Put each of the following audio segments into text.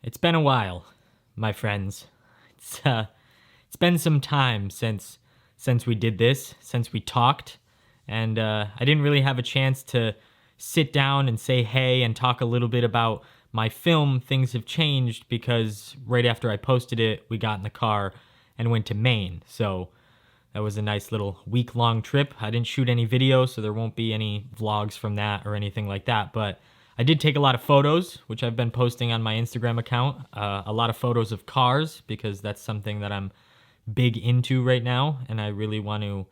It's been a while, my friends. It's been some time since we did this, since we talked, and I didn't really have a chance to sit down and say hey and talk a little bit about my film. Things have changed because right after I posted it, we got in the car and went to Maine. So that was a nice little week-long trip. I didn't shoot any videos, so there won't be any vlogs from that or anything like that, but I did take a lot of photos, which I've been posting on my Instagram account. A lot of photos of cars, because that's something that I'm big into right now, and I really want to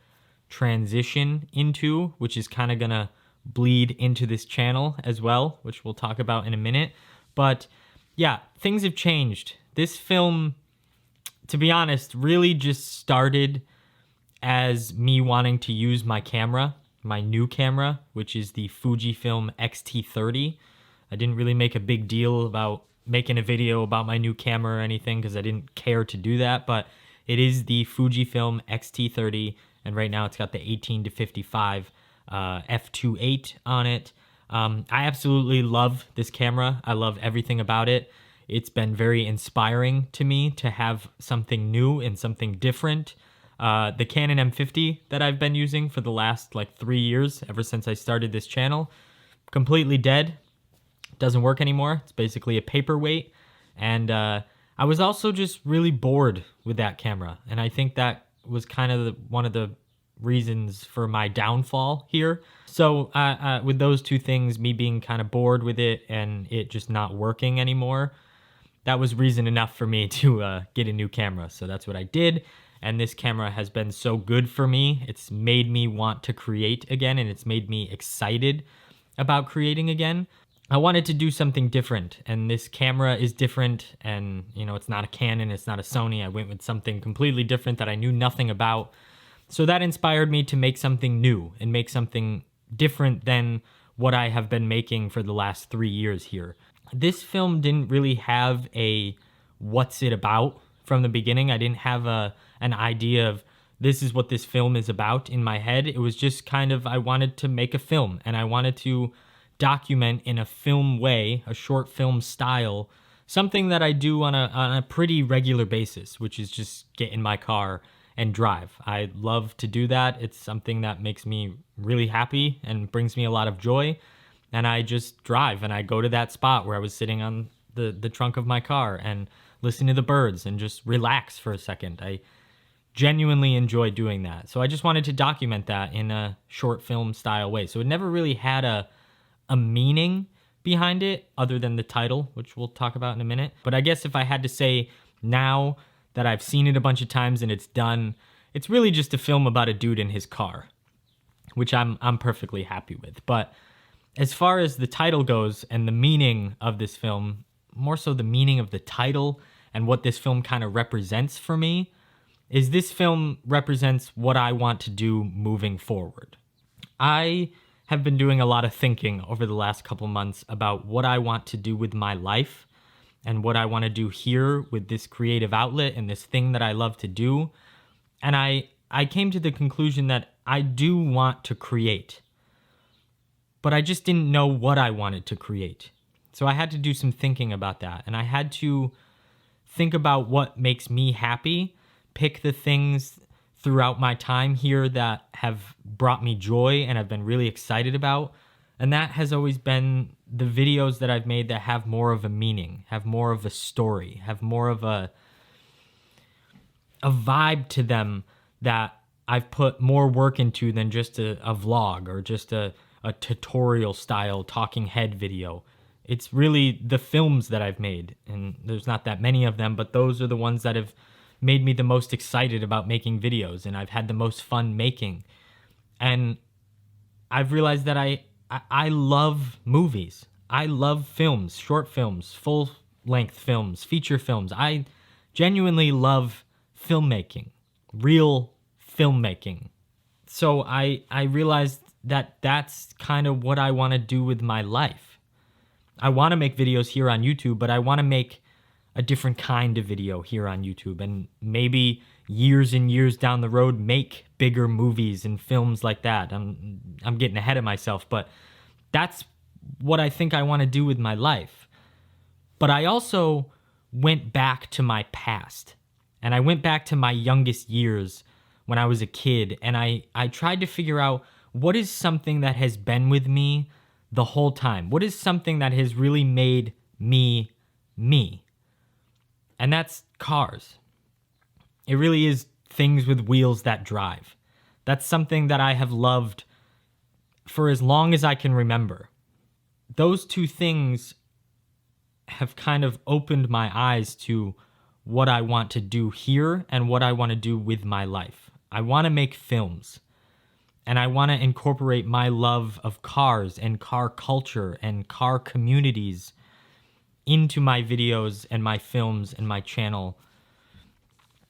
transition into, which is kind of going to bleed into this channel as well, which we'll talk about in a minute. But yeah, things have changed. This film, to be honest, really just started as me wanting to use my camera, my new camera, which is the Fujifilm X-T30. I didn't really make a big deal about making a video about my new camera or anything because I didn't care to do that, but it is the Fujifilm X-T30, and right now it's got the 18-55 f2.8 on it. I absolutely love this camera. I love everything about it. It's been very inspiring to me to have something new and something different. The Canon M50 that I've been using for the last 3 years, ever since I started this channel, completely dead. Doesn't work anymore. It's basically a paperweight. And I was also just really bored with that camera. And I think that was kind of one of the reasons for my downfall here. So with those two things, me being kind of bored with it and it just not working anymore, that was reason enough for me to get a new camera. So that's what I did. And this camera has been so good for me. It's made me want to create again, and it's made me excited about creating again. I wanted to do something different, and this camera is different, and it's not a Canon, it's not a Sony. I went with something completely different that I knew nothing about. So that inspired me to make something new and make something different than what I have been making for the last 3 years here. This film didn't really have a what's it about from the beginning. I didn't have an idea of this is what this film is about in my head. It was just kind of, I wanted to make a film, and I wanted to document in a film way, a short film style, something that I do on a pretty regular basis, which is just get in my car and drive. I love to do that. It's something that makes me really happy and brings me a lot of joy. And I just drive, and I go to that spot where I was sitting on the trunk of my car and listen to the birds and just relax for a second. I genuinely enjoy doing that. So I just wanted to document that in a short film style way. So it never really had a meaning behind it other than the title, which we'll talk about in a minute. But I guess if I had to say now that I've seen it a bunch of times and it's done, it's really just a film about a dude in his car, which I'm perfectly happy with. But as far as the title goes and the meaning of this film, more so the meaning of the title and what this film kind of represents for me, is this film represents what I want to do moving forward. I have been doing a lot of thinking over the last couple months about what I want to do with my life and what I want to do here with this creative outlet and this thing that I love to do. And I came to the conclusion that I do want to create, but I just didn't know what I wanted to create. So I had to do some thinking about that, and I had to think about what makes me happy, pick the things throughout my time here that have brought me joy and I've been really excited about. And that has always been the videos that I've made that have more of a meaning, have more of a story, have more of a vibe to them that I've put more work into than just a vlog or just a tutorial style talking head video. It's really the films that I've made, and there's not that many of them, but those are the ones that have made me the most excited about making videos, and I've had the most fun making. And I've realized that I love movies. I love films, short films, full-length films, feature films. I genuinely love filmmaking, real filmmaking. So I realized that that's kind of what I want to do with my life. I want to make videos here on YouTube, but I want to make a different kind of video here on YouTube, and maybe years and years down the road make bigger movies and films like that. I'm getting ahead of myself, but that's what I think I want to do with my life. But I also went back to my past. And I went back to my youngest years when I was a kid, and I tried to figure out what is something that has been with me the whole time. What is something that has really made me me? And that's cars. It really is things with wheels that drive. That's something that I have loved for as long as I can remember. Those two things have kind of opened my eyes to what I want to do here and what I want to do with my life. I want to make films, and I want to incorporate my love of cars and car culture and car communities into my videos and my films and my channel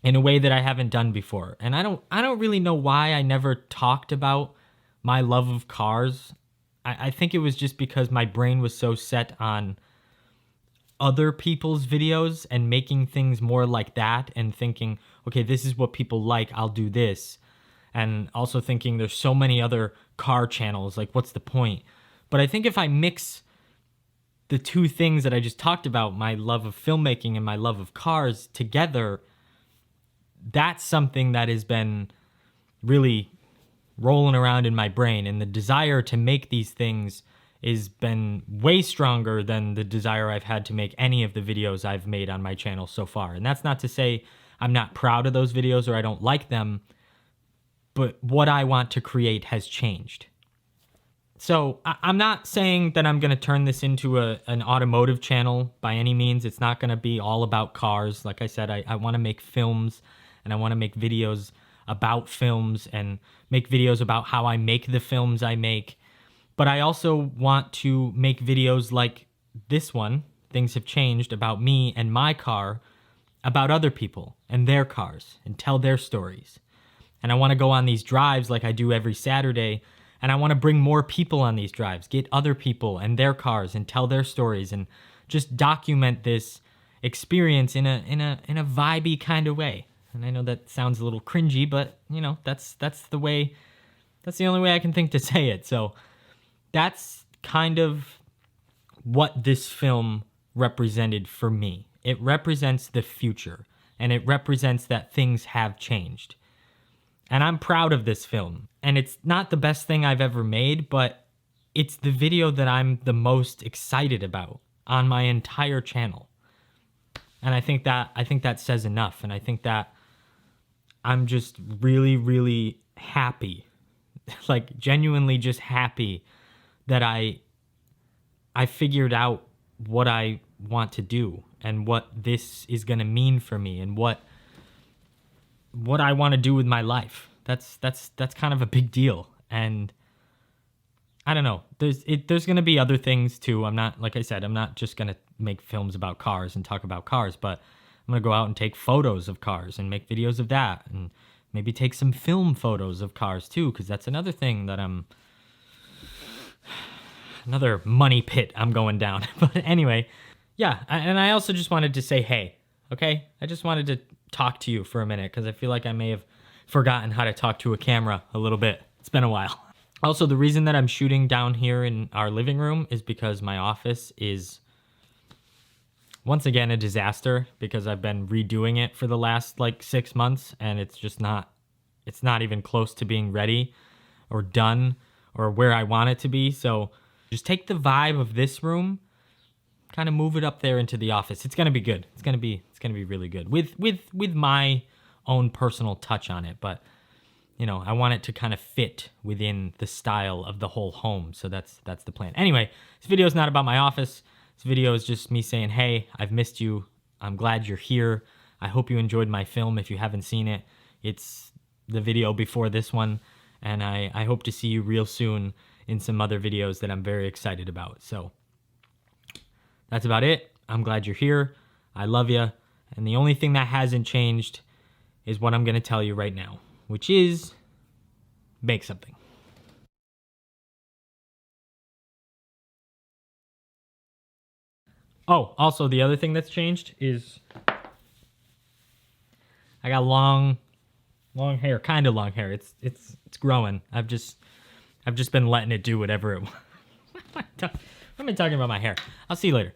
in a way that I haven't done before. And I don't really know why I never talked about my love of cars. I think it was just because my brain was so set on other people's videos and making things more like that, and thinking, okay, this is what people like, I'll do this. And also thinking there's so many other car channels, like what's the point? But I think if I mix the two things that I just talked about, my love of filmmaking and my love of cars, together, that's something that has been really rolling around in my brain. And the desire to make these things has been way stronger than the desire I've had to make any of the videos I've made on my channel so far. And that's not to say I'm not proud of those videos or I don't like them, but what I want to create has changed. So I'm not saying that I'm going to turn this into an automotive channel by any means. It's not going to be all about cars. Like I said, I want to make films, and I want to make videos about films and make videos about how I make the films I make. But I also want to make videos like this one, Things Have Changed, about me and my car, about other people and their cars, and tell their stories. And I want to go on these drives like I do every Saturday, and I want to bring more people on these drives, get other people and their cars and tell their stories, and just document this experience in a vibey kind of way. And I know that sounds a little cringy, but you know, that's the only way I can think to say it. So that's kind of what this film represented for me. It represents the future, and it represents that things have changed. And I'm proud of this film. And it's not the best thing I've ever made, but it's the video that I'm the most excited about on my entire channel. And I think that says enough. And I think that I'm just really, really happy, like genuinely just happy that I figured out what I want to do and what this is going to mean for me and what I want to do with my life. That's kind of a big deal. And I don't know. There's going to be other things too. I'm not, like I said, I'm not just going to make films about cars and talk about cars, but I'm going to go out and take photos of cars and make videos of that, and maybe take some film photos of cars too, because that's another thing that another money pit I'm going down. But anyway, yeah, and I also just wanted to say hey, okay? I just wanted to talk to you for a minute because I feel like I may have forgotten how to talk to a camera a little bit. It's been a while. Also, the reason that I'm shooting down here in our living room is because my office is once again a disaster, because I've been redoing it for the last like 6 months, and it's not even close to being ready or done or where I want it to be. So just take the vibe of this room, kind of move it up there into the office. It's going to be good. It's going to be really good with my own personal touch on it. But, you know, I want it to kind of fit within the style of the whole home. So that's the plan. Anyway, this video is not about my office. This video is just me saying, hey, I've missed you. I'm glad you're here. I hope you enjoyed my film. If you haven't seen it, it's the video before this one. And I hope to see you real soon in some other videos that I'm very excited about. So that's about it. I'm glad you're here. I love you. And the only thing that hasn't changed is what I'm going to tell you right now, which is make something. Oh, also the other thing that's changed is I got long hair, kind of long hair. It's growing. I've just been letting it do whatever it wants. What am I talking about my hair? I'll see you later.